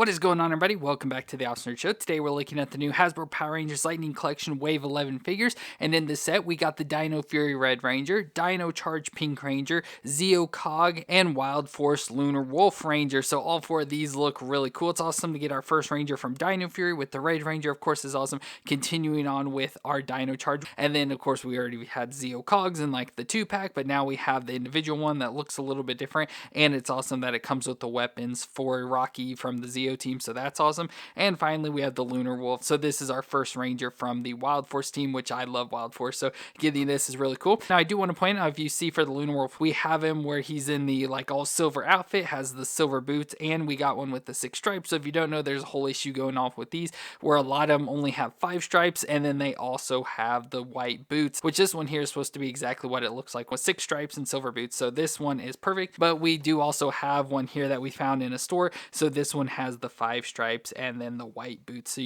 What is going on, everybody? Welcome back to the Awesome Nerd Show. Today we're looking at the new Hasbro Power Rangers Lightning Collection Wave 11 figures, and in this set we got the Dino Fury Red Ranger, Dino Charge Pink Ranger, Zeo Cog, and Wild Force Lunar Wolf Ranger. So all four of these look really cool. It's awesome to get our first Ranger from Dino Fury with the Red Ranger, of course, is awesome. Continuing on with our Dino Charge, and then of course we already had Zeo Cogs in like the 2-pack, but now we have the individual one that looks a little bit different, and it's awesome that it comes with the weapons for Rocky from the Zeo team, so that's awesome. And finally we have the Lunar Wolf. So this is our first Ranger from the Wild Force team, which I love Wild Force, so getting this is really cool. Now I do want to point out, if you see for the Lunar Wolf, we have him where he's in the like all silver outfit, has the silver boots, and we got one with the 6 stripes. So if you don't know, there's a whole issue going off with these where a lot of them only have 5 stripes, and then they also have the white boots, which this one here is supposed to be exactly what it looks like with 6 stripes and silver boots. So this one is perfect, but we do also have one here that we found in a store. So this one has the 5 stripes and then the white boots, so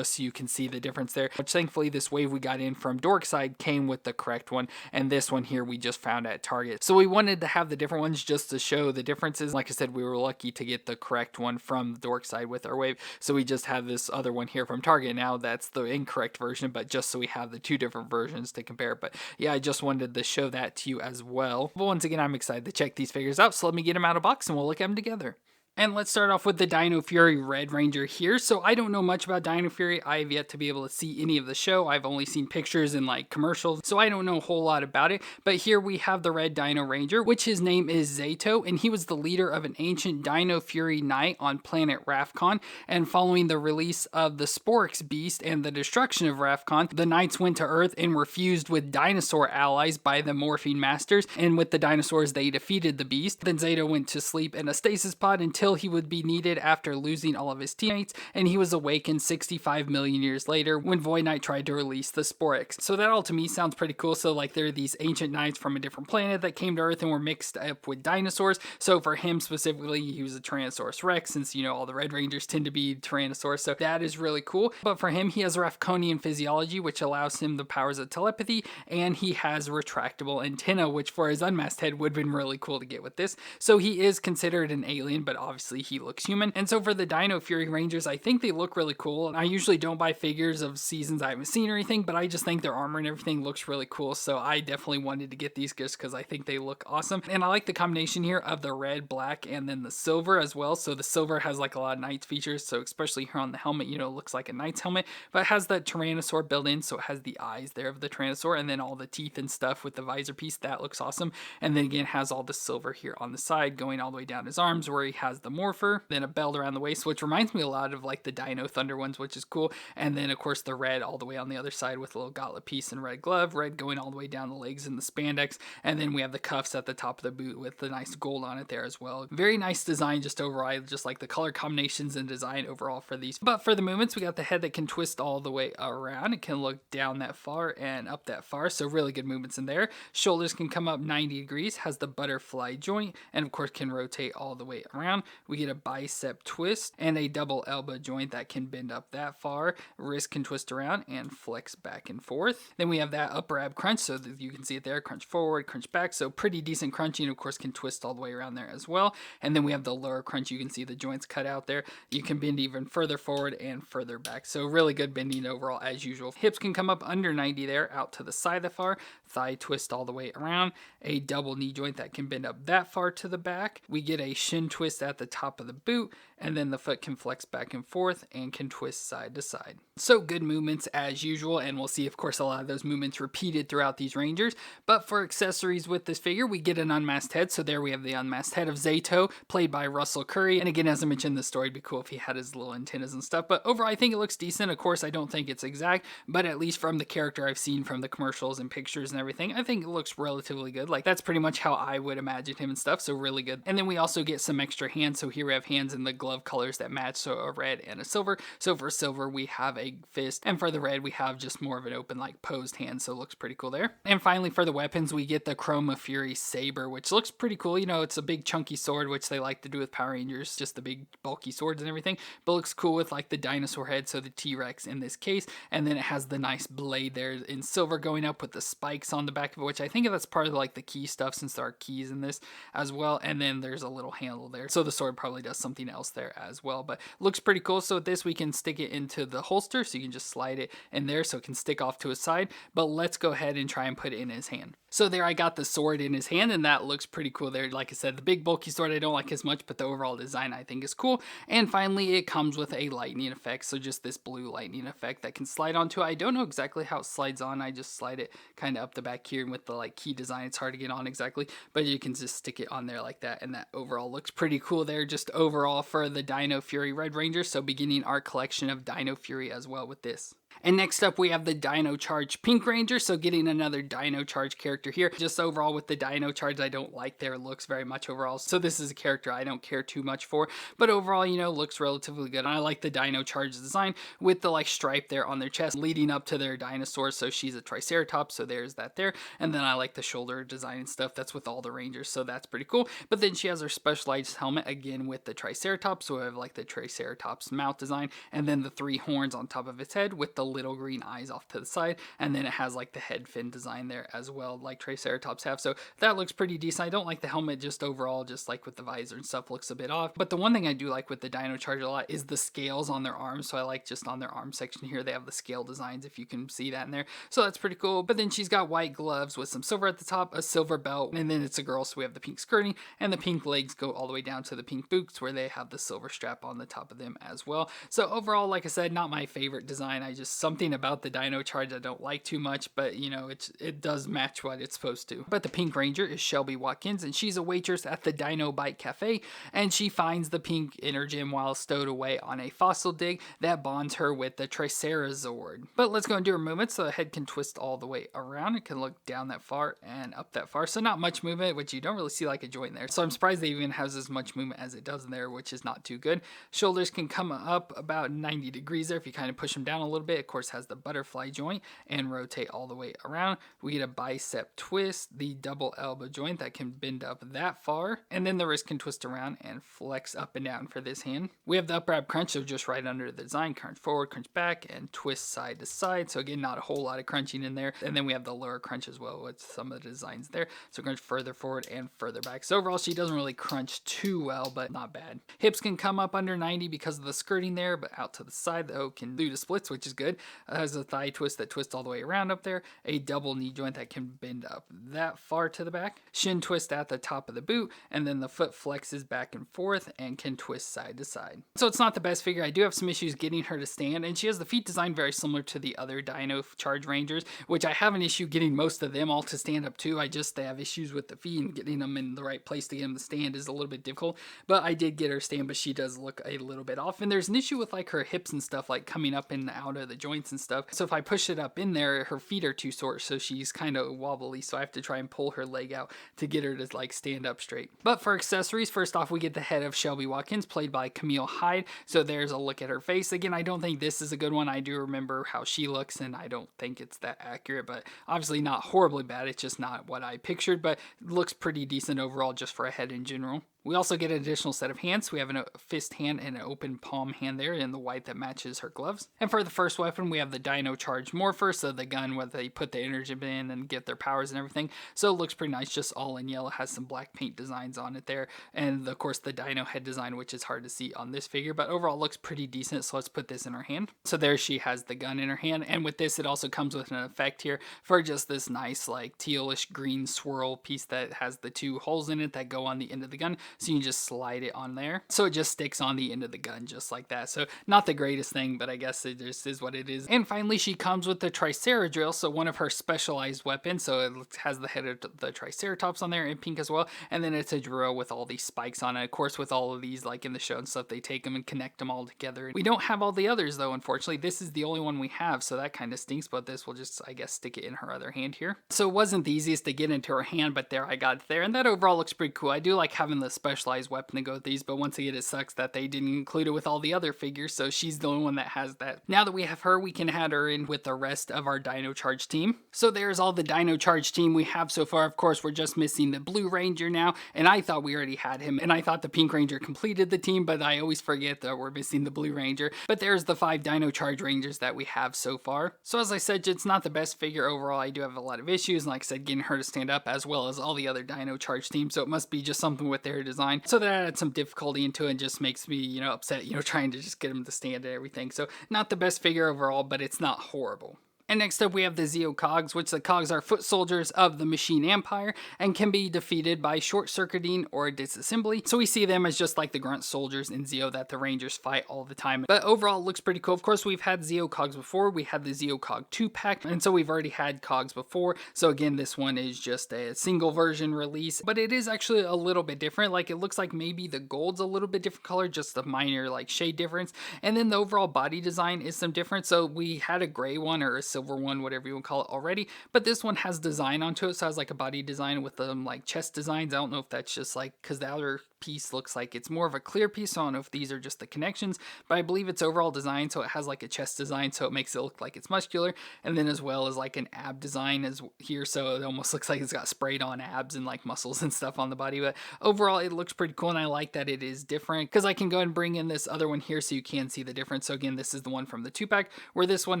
you can see the difference there, which thankfully this wave we got in from Dorkside came with the correct one, and this one here we just found at Target. So we wanted to have the different ones just to show the differences. Like I said, we were lucky to get the correct one from Dorkside with our wave, so we just have this other one here from Target now that's the incorrect version, but just so we have the 2 different versions to compare. But yeah, I just wanted to show that to you as well. But once again, I'm excited to check these figures out, so let me get them out of the box and we'll look at them together. And let's start off with the Dino Fury Red Ranger here. So I don't know much about Dino Fury. I have yet to be able to see any of the show. I've only seen pictures and like commercials, so I don't know a whole lot about it. But here we have the Red Dino Ranger, which his name is Zato, and he was the leader of an ancient Dino Fury Knight on planet Rafcon. And following the release of the Sporix Beast and the destruction of Rafcon, the Knights went to Earth and were fused with dinosaur allies by the Morphine Masters. And with the dinosaurs, they defeated the Beast. Then Zato went to sleep in a stasis pod until he would be needed after losing all of his teammates, and he was awakened 65 million years later when Void Knight tried to release the Sporix. So that all to me sounds pretty cool. So like there are these ancient knights from a different planet that came to Earth and were mixed up with dinosaurs. So for him specifically, he was a Tyrannosaurus Rex, since you know all the Red Rangers tend to be Tyrannosaurs, so that is really cool. But for him, he has Rafconian physiology, which allows him the powers of telepathy, and he has retractable antenna, which for his unmasked head would have been really cool to get with this. So he is considered an alien, but obviously he looks human. And so for the Dino Fury Rangers, I think they look really cool. And I usually don't buy figures of seasons I haven't seen or anything, but I just think their armor and everything looks really cool. So I definitely wanted to get these gifts because I think they look awesome. And I like the combination here of the red, black, and then the silver as well. So the silver has like a lot of Knights features. So especially here on the helmet, you know, it looks like a Knight's helmet, but it has that Tyrannosaur built in. So it has the eyes there of the Tyrannosaur, and then all the teeth and stuff with the visor piece. That looks awesome. And then again, has all the silver here on the side going all the way down his arms where he has the Morpher, then a belt around the waist, which reminds me a lot of like the Dino Thunder ones, which is cool. And then of course the red all the way on the other side with a little gauntlet piece and red glove, red going all the way down the legs and the spandex. And then we have the cuffs at the top of the boot with the nice gold on it there as well. Very nice design just overall. I just like the color combinations and design overall for these. But for the movements, we got the head that can twist all the way around. It can look down that far and up that far, so really good movements in there. Shoulders can come up 90 degrees, has the butterfly joint, and of course can rotate all the way around. We get a bicep twist and a double elbow joint that can bend up that far. Wrist can twist around and flex back and forth. Then we have that upper ab crunch, so that you can see it there, crunch forward, crunch back, so pretty decent crunching. Of course can twist all the way around there as well. And then we have the lower crunch, you can see the joints cut out there. You can bend even further forward and further back, so really good bending overall as usual. Hips can come up under 90 there, out to the side that far. Thigh twist all the way around. A double knee joint that can bend up that far to the back. We get a shin twist at the top of the boot, and then the foot can flex back and forth and can twist side to side. So good movements as usual, and we'll see of course a lot of those movements repeated throughout these Rangers. But for accessories with this figure, we get an unmasked head. So there we have the unmasked head of Zato, played by Russell Curry. And again, as I mentioned in the story, it'd be cool if he had his little antennas and stuff. But overall, I think it looks decent. Of course, I don't think it's exact, but at least from the character I've seen from the commercials and pictures and everything, I think it looks relatively good. Like that's pretty much how I would imagine him and stuff, so really good. And then we also get some extra hands. So here we have hands in the glove colors that match, so a red and a silver. So for silver, we have a fist, and for the red, we have just more of an open, like posed hand, so it looks pretty cool there. And finally, for the weapons, we get the Chroma Fury Saber, which looks pretty cool. You know, it's a big chunky sword, which they like to do with Power Rangers, just the big bulky swords and everything, but looks cool with like the dinosaur head, so the T-Rex in this case. And then it has the nice blade there in silver going up with the spikes on the back of it, which I think that's part of like the key stuff, since there are keys in this as well. And then there's a little handle there, so the sword probably does something else there as well, but looks pretty cool. So with this, we can stick it into the holster, so you can just slide it in there so it can stick off to his side. But let's go ahead and try and put it in his hand. So there I got the sword in his hand, and that looks pretty cool there. Like I said, the big bulky sword I don't like as much, but the overall design I think is cool. And finally, it comes with a lightning effect, so just this blue lightning effect that can slide onto. I don't know exactly how it slides on. I just slide it kind of up the back here, and with the like key design, it's hard to get on exactly, but you can just stick it on there like that, and that overall looks pretty cool there, just overall for the Dino Fury Red Ranger. So beginning our collection of Dino Fury as well with this. And next up, we have the Dino Charge Pink Ranger, so getting another Dino Charge character here. Just overall with the Dino Charge, I don't like their looks very much overall, so this is a character I don't care too much for, but overall, you know, looks relatively good. And I like the Dino Charge design with the like stripe there on their chest leading up to their dinosaurs, so she's a Triceratops, so there's that there. And then I like the shoulder design and stuff, that's with all the Rangers, so that's pretty cool. But then she has her specialized helmet, again with the Triceratops, so I have like the Triceratops mouth design, and then the 3 horns on top of its head with the little green eyes off to the side, and then it has like the head fin design there as well, like Triceratops have, so that looks pretty decent. I don't like the helmet just overall, just like with the visor and stuff, looks a bit off. But the one thing I do like with the Dino Charge a lot is the scales on their arms, so I like just on their arm section here, they have the scale designs, if you can see that in there, so that's pretty cool. But then she's got white gloves with some silver at the top, a silver belt, and then it's a girl, so we have the pink skirting, and the pink legs go all the way down to the pink boots where they have the silver strap on the top of them as well. So overall, like I said, not my favorite design. I just, something about the Dino Charge I don't like too much, but you know, it does match what it's supposed to. But the Pink Ranger is Shelby Watkins, and she's a waitress at the Dino Bite Cafe, and she finds the pink energem while stowed away on a fossil dig that bonds her with the Tricerazord. But let's go and do her movement. So the head can twist all the way around. It can look down that far and up that far, so not much movement, which you don't really see like a joint there. So I'm surprised they even has as much movement as it does in there, which is not too good. Shoulders can come up about 90 degrees there if you kind of push them down a little bit. Of course, has the butterfly joint and rotate all the way around. We get a bicep twist, the double elbow joint that can bend up that far, and then the wrist can twist around and flex up and down for this hand. We have the up ab crunch, so just right under the design, crunch forward, crunch back, and twist side to side. So again, not a whole lot of crunching in there. And then we have the lower crunch as well with some of the designs there. So crunch further forward and further back. So overall, she doesn't really crunch too well, but not bad. Hips can come up under 90 because of the skirting there, but out to the side though can do the splits, which is good. It has a thigh twist that twists all the way around up there, a double knee joint that can bend up that far to the back, shin twist at the top of the boot, and then the foot flexes back and forth and can twist side to side. So it's not the best figure. I do have some issues getting her to stand, and she has the feet design very similar to the other Dino Charge Rangers, which I have an issue getting most of them all to stand up too. They have issues with the feet, and getting them in the right place to get them to stand is a little bit difficult, but I did get her stand, but she does look a little bit off. And there's an issue with like her hips and stuff, like coming up and out of the joints and stuff. So if I push it up in there, her feet are too short, so she's kind of wobbly, so I have to try and pull her leg out to get her to like stand up straight. But for accessories, first off, we get the head of Shelby Watkins, played by Camille Hyde. So there's a look at her face. Again, I don't think this is a good one. I do remember how she looks, and I don't think it's that accurate, but obviously not horribly bad. It's just not what I pictured, but looks pretty decent overall just for a head in general. We also get an additional set of hands. We have a fist hand and an open palm hand there in the white that matches her gloves. And for the first weapon, we have the Dino Charge Morpher, so the gun where they put the energy in and get their powers and everything. So it looks pretty nice, just all in yellow, has some black paint designs on it there. And of course the Dino head design, which is hard to see on this figure, but overall looks pretty decent. So let's put this in her hand. So there she has the gun in her hand. And with this, it also comes with an effect here for just this nice like tealish green swirl piece that has the 2 holes in it that go on the end of the gun. So you can just slide it on there. So it just sticks on the end of the gun just like that. So not the greatest thing, but I guess it just is what it is. And finally, she comes with the Triceradrill, so one of her specialized weapons. So it has the head of the Triceratops on there in pink as well. And then it's a drill with all these spikes on it. Of course, with all of these, like in the show and stuff, they take them and connect them all together. We don't have all the others though, unfortunately. This is the only one we have, so that kind of stinks, but this will just, I guess, stick it in her other hand here. So it wasn't the easiest to get into her hand, but there I got it there. And that overall looks pretty cool. I do like having the specialized weapon to go with these, but once again, it sucks that they didn't include it with all the other figures, so she's the only one that has that. Now that we have her, we can add her in with the rest of our Dino Charge team. So there's all the Dino Charge team we have so far. Of course, we're just missing the Blue Ranger now, and I thought we already had him, and I thought the Pink Ranger completed the team, but I always forget that we're missing the Blue Ranger. But there's the 5 Dino Charge Rangers that we have so far. So as I said, it's not the best figure overall. I do have a lot of issues, and like I said, getting her to stand up as well as all the other Dino Charge teams, so it must be just something with their design. So that added some difficulty into it and just makes me, upset, trying to just get him to stand and everything. So not the best figure overall, but it's not horrible. And next up we have the Zeo Cogs, which the Cogs are foot soldiers of the Machine Empire and can be defeated by short-circuiting or disassembly. So we see them as just like the grunt soldiers in Zeo that the Rangers fight all the time. But overall it looks pretty cool. Of course, we've had Zeo Cogs before. We had the Zeo Cog 2-pack, and so we've already had Cogs before. So again, this one is just a single version release, but it is actually a little bit different. Like, it looks like maybe the gold's a little bit different color, just a minor like shade difference. And then the overall body design is some different. So we had a gray one or a silver one, whatever you want to call it already, but this one has design onto it, so it has like a body design with like chest designs. I don't know if that's just like because the outer piece looks like it's more of a clear piece, so I don't know if these are just the connections, but I believe it's overall design, so it has like a chest design, so it makes it look like it's muscular, and then as well as like an ab design as here, so it almost looks like it's got sprayed on abs and like muscles and stuff on the body. But overall it looks pretty cool, and I like that it is different because I can go and bring in this other one here so you can see the difference. So again, this is the one from the 2-pack, where this one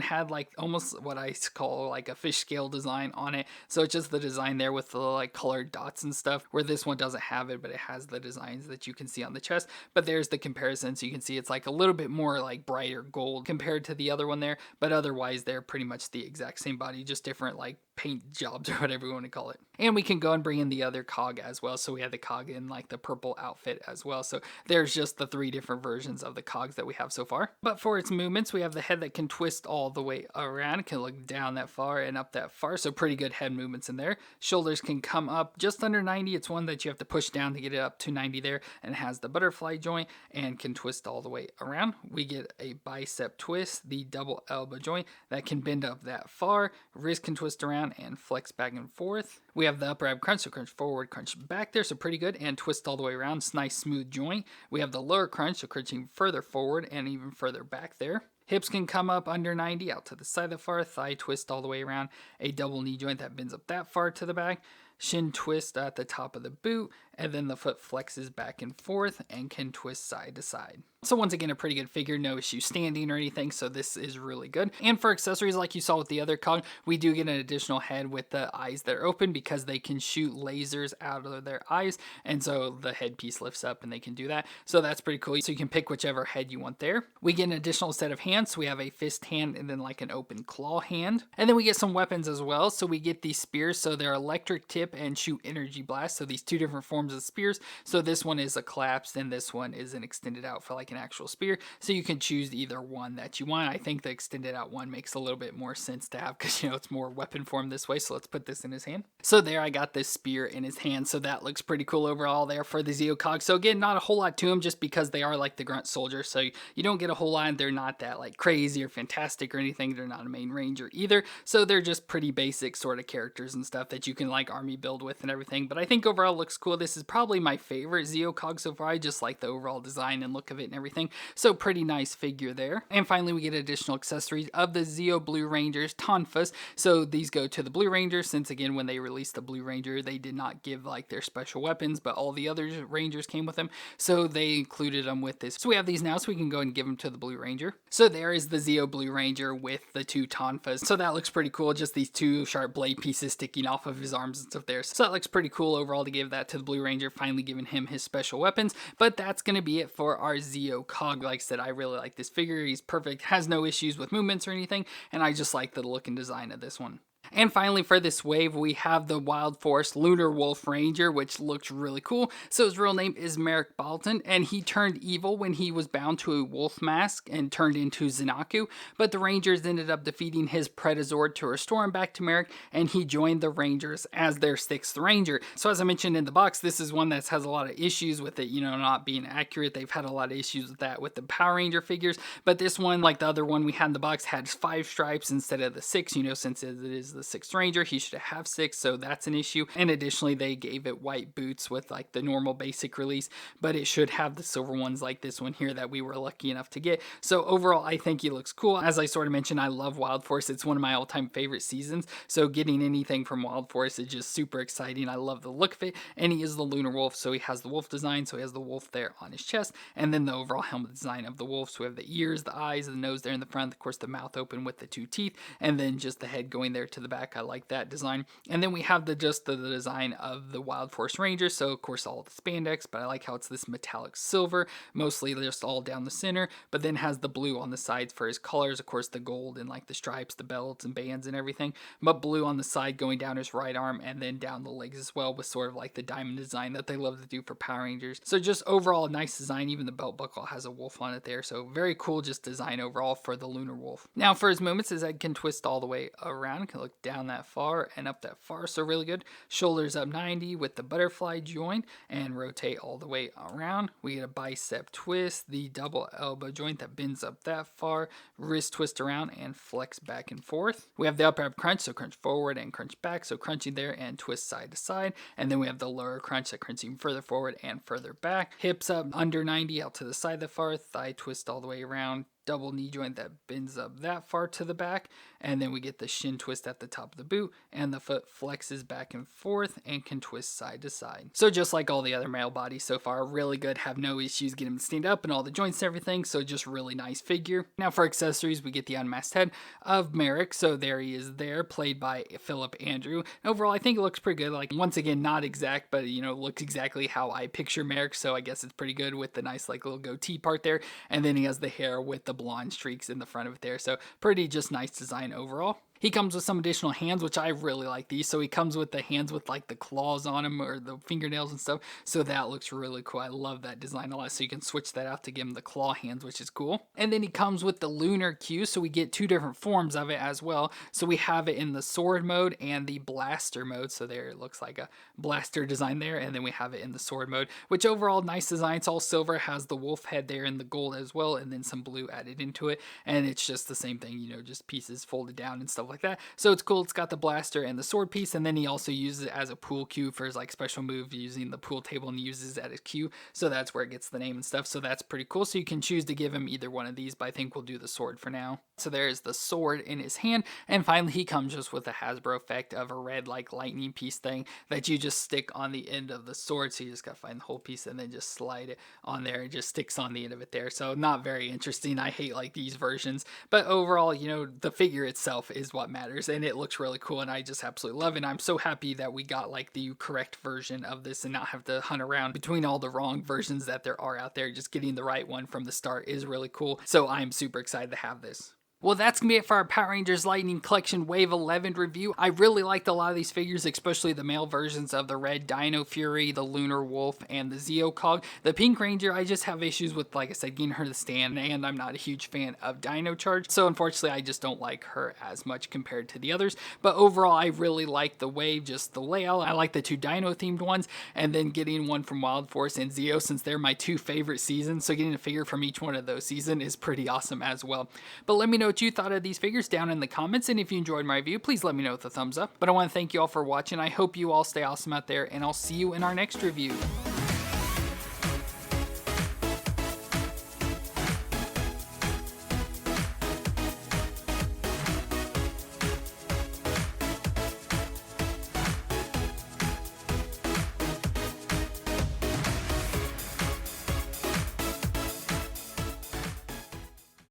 had like almost what I call like a fish scale design on it, so it's just the design there with the like colored dots and stuff, where this one doesn't have it, but it has the designs that you can see on the chest. But there's the comparison, so you can see it's like a little bit more like brighter gold compared to the other one there, but otherwise they're pretty much the exact same body, just different like paint jobs or whatever you want to call it. And we can go and bring in the other Cog as well, so we have the Cog in like the purple outfit as well. So there's just the 3 different versions of the Cogs that we have so far. But for its movements, we have the head that can twist all the way around. It can look down that far and up that far, so pretty good head movements in there. Shoulders can come up just under 90. It's one that you have to push down to get it up to 90 there, and has the butterfly joint and can twist all the way around. We get a bicep twist, the double elbow joint that can bend up that far. Wrist can twist around and flex back and forth. We have the upper ab crunch, so crunch forward, crunch back there, so pretty good, and twist all the way around. It's nice smooth joint. We have the lower crunch, so crunching further forward and even further back there. Hips can come up under 90 out to the side of the far. Thigh twist all the way around. A double knee joint that bends up that far to the back. Shin twist at the top of the boot, and then the foot flexes back and forth and can twist side to side. So once again, a pretty good figure, no issue standing or anything, so this is really good. And for accessories, like you saw with the other Cog, we do get an additional head with the eyes that are open because they can shoot lasers out of their eyes, and so the headpiece lifts up and they can do that. So that's pretty cool. So you can pick whichever head you want there. We get an additional set of hands, so we have a fist hand and then like an open claw hand. And then we get some weapons as well, so we get these spears, so they're electric tip and shoot energy blast, so these 2 different forms of spears. So this one is a collapsed and this one is an extended out for like an actual spear, so you can choose either one that you want. I think the extended out one makes a little bit more sense to have because it's more weapon form this way. So let's put this in his hand. So there I got this spear in his hand, so that looks pretty cool overall there for the Zeo Cog. So again, not a whole lot to them just because they are like the grunt soldier, so you don't get a whole lot, and they're not that like crazy or fantastic or anything. They're not a main ranger either, so they're just pretty basic sort of characters and stuff that you can like army build with and everything. But I think overall it looks cool. This is probably my favorite Zeo Cog so far. I just like the overall design and look of it and everything. So pretty nice figure there. And finally, we get additional accessories of the Zeo Blue Rangers Tonfas. So these go to the Blue Rangers, since again, when they released the Blue Ranger, they did not give like their special weapons, but all the other Rangers came with them. So they included them with this. So we have these now, so we can go and give them to the Blue Ranger. So there is the Zeo Blue Ranger with the 2 Tonfas. So that looks pretty cool. Just these 2 sharp blade pieces sticking off of his arms and stuff there. So that looks pretty cool overall to give that to the Blue Ranger, finally giving him his special weapons. But that's going to be it for our Zeo Cog. Like I said, I really like this figure. He's perfect, has no issues with movements or anything, and I just like the look and design of this one. And finally, for this wave, we have the Wild Force Lunar Wolf Ranger, which looks really cool. So his real name is Merrick Balton, and he turned evil when he was bound to a wolf mask and turned into Xanaku. But the Rangers ended up defeating his Predazord to restore him back to Merrick, and he joined the Rangers as their 6th Ranger. So as I mentioned in the box, this is one that has a lot of issues with it, not being accurate. They've had a lot of issues with that with the Power Ranger figures, but this one, like the other one we had in the box, had 5 stripes instead of the 6, since it is the 6th Ranger, he should have 6, so that's an issue. And additionally, they gave it white boots with like the normal basic release, but it should have the silver ones like this one here that we were lucky enough to get. So overall, I think he looks cool. As I sort of mentioned, I love Wild Force. It's one of my all-time favorite seasons, so getting anything from Wild Force is just super exciting. I love the look of it, and he is the Lunar Wolf, so he has the wolf design, so he has the wolf there on his chest, and then the overall helmet design of the wolf. So we have the ears, the eyes, the nose there in the front, of course the mouth open with the 2 teeth, and then just the head going there to the back. I like that design. And then we have the design of the Wild Force Ranger. So of course all the spandex, but I like how it's this metallic silver, mostly just all down the center, but then has the blue on the sides for his colors. Of course the gold and like the stripes, the belts and bands and everything, but blue on the side going down his right arm and then down the legs as well, with sort of like the diamond design that they love to do for Power Rangers. So just overall a nice design. Even the belt buckle has a wolf on it there. So very cool just design overall for the Lunar Wolf. Now for his movements, his head can twist all the way around, can look down that far and up that far, so really good. Shoulders up 90 with the butterfly joint and rotate all the way around. We get a bicep twist, the double elbow joint that bends up that far, wrist twist around and flex back and forth. We have the upper ab crunch, so crunch forward and crunch back, so crunching there and twist side to side. And then we have the lower crunch that crunches even further forward and further back. Hips up under 90 out to the side that far, thigh twist all the way around, double knee joint that bends up that far to the back, and then we get the shin twist at the top of the boot, and the foot flexes back and forth and can twist side to side. So just like all the other male bodies so far, really good, have no issues getting him to stand up and all the joints and everything, so just really nice figure. Now for accessories, we get the unmasked head of Merrick, so there he is there, played by Philip Andrew. Overall, I think it looks pretty good. Like, once again, not exact, but you know, looks exactly how I picture Merrick, so I guess it's pretty good with the nice like little goatee part there, and then he has the hair with the blonde streaks in the front of it there, so pretty just nice design overall. He comes with some additional hands, which I really like these. So he comes with the hands with like the claws on them or the fingernails and stuff. So that looks really cool. I love that design a lot. So you can switch that out to give him the claw hands, which is cool. And then he comes with the Lunar Q. So we get two different forms of it as well. So we have it in the sword mode and the blaster mode. So there it looks like a blaster design there. And then we have it in the sword mode, which overall nice design. It's all silver, has the wolf head there and the gold as well. And then some blue added into it. And it's just the same thing, you know, just pieces folded down and stuff like that. So it's cool. It's got the blaster and the sword piece, and then he also uses it as a pool cue for his like special move using the pool table, and he uses it as a cue. So that's where it gets the name and stuff. So that's pretty cool. So you can choose to give him either one of these, but I think we'll do the sword for now. So there's the sword in his hand, and finally he comes just with a Hasbro effect of a red like lightning piece thing that you just stick on the end of the sword. So you just gotta find the whole piece and then just slide it on there. It just sticks on the end of it there. So not very interesting. I hate like these versions, but overall, you know, the figure itself is what matters, and it looks really cool, and I just absolutely love it. I'm so happy that we got like the correct version of this and not have to hunt around between all the wrong versions that there are out there. Just getting the right one from the start is really cool. So I'm super excited to have this. Well, that's going to be it for our Power Rangers Lightning Collection Wave 11 review. I really liked a lot of these figures, especially the male versions of the red Dino Fury, the Lunar Wolf, and the Zeo Cog. The Pink Ranger, I just have issues with, like I said, getting her to stand, and I'm not a huge fan of Dino Charge, so unfortunately I just don't like her as much compared to the others. But overall, I really like the wave, just the layout. I like the two Dino-themed ones, and then getting one from Wild Force and Zeo, since they're my two favorite seasons, so getting a figure from each one of those seasons is pretty awesome as well. But let me know what you thought of these figures down in the comments, and if you enjoyed my review, please let me know with a thumbs up. But I want to thank you all for watching. I hope you all stay awesome out there, and I'll see you in our next review.